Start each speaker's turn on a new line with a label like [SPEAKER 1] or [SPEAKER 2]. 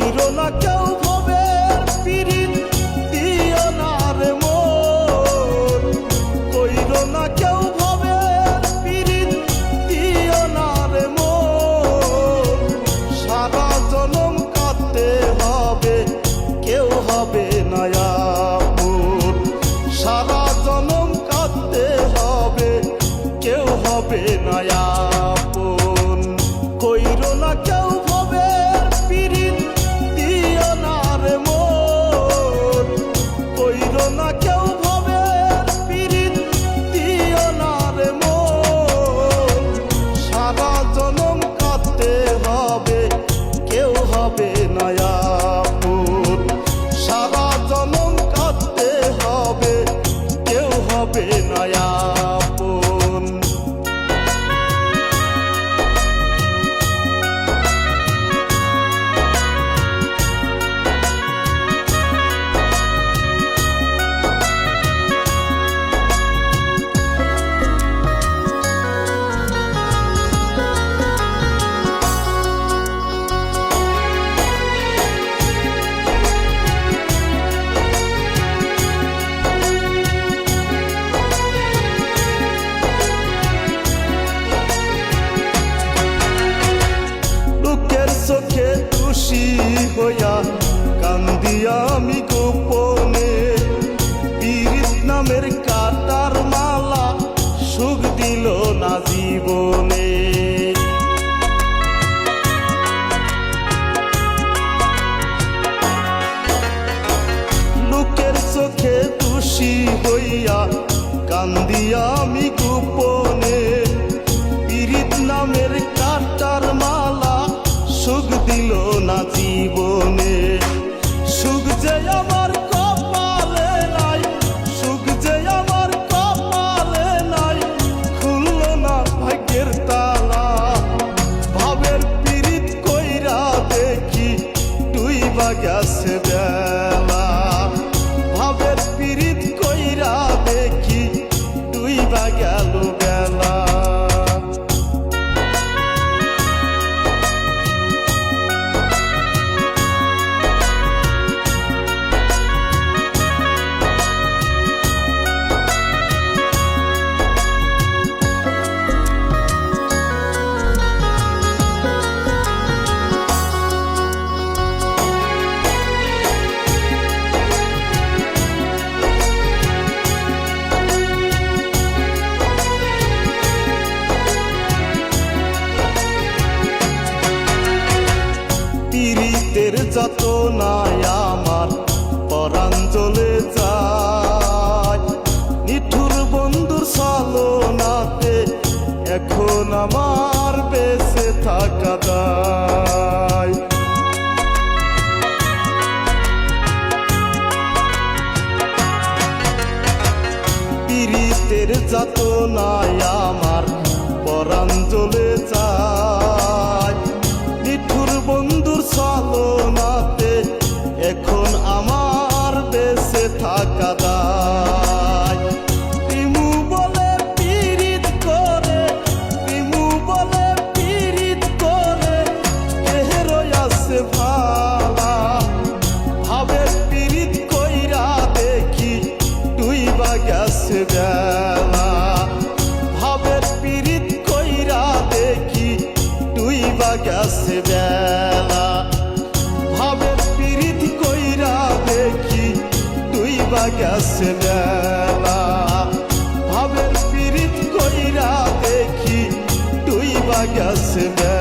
[SPEAKER 1] কইরো না কেউ ভবের পিরিত দিও না রে মন, কইরো না কেউ ভবের পিরিত দিও না রে মন। সারা জনম কাটতে হবে কেউ হবে না আপন, সারা জনম কাটতে হবে কেউ হবে না আপন। কইরো না কেউ ভবের পিরিত দিও না রে মন, কইরো না কেউ ভবের পিরিত দিও না রে মন। সারা জনম কাটতে হবে কেউ হবে না আপন, সারা জনম কাটতে হবে কেউ হবে না আপন। চোখে দোষী হইয়া কান্দি আমি গোপনে, পীড়িত নামের কাটার মালা সুখ দিল না জীবনে। লোকের চোখে দোষী হইয়া কান্দি আমি গোপনে, পীড়িত নামের কাটার মালা সুখ দিল না জীবনে। সুখ যে আমার কপালে নাই, সুখ যে আমার কপালে নাই, খুলল না ভাগ্যের তালা। ভাবের পীড়িত কইরা দেখি ডুইবা গেছে বেলা, ভাবের পীড়িত কইরা দেখি ডুইবা গেল বেলা। পীড়িতের যাতনায় আমার পরাণ জ্বলে যায়, নিঠুর বন্ধুর ছলনাতে এখন আমার বেঁচে থাকা দায়। পীড়িতের যাতনায় আমার পরাণ জ্বলে যায়, নিঠুর বন্ধুর ছলনাতে এখন আমার বেঁচে থাকা দায়। প্রেমু বলে পীড়িত করে, প্রেমু বলে পীড়িত করে এহের আছে ভালা। ভাবের পীড়িত কইরা দেখি ডুইবা গেছে বেলা, ভাবের পীড়িত কইরা দেখি ডুইবা গেছে বেলা। ভাবের পীড়িত কইরা দেখি ডুইবা গেছে বেলা, ভাবের পীড়িত কইরা দেখি ডুইবা গেছে বেলা।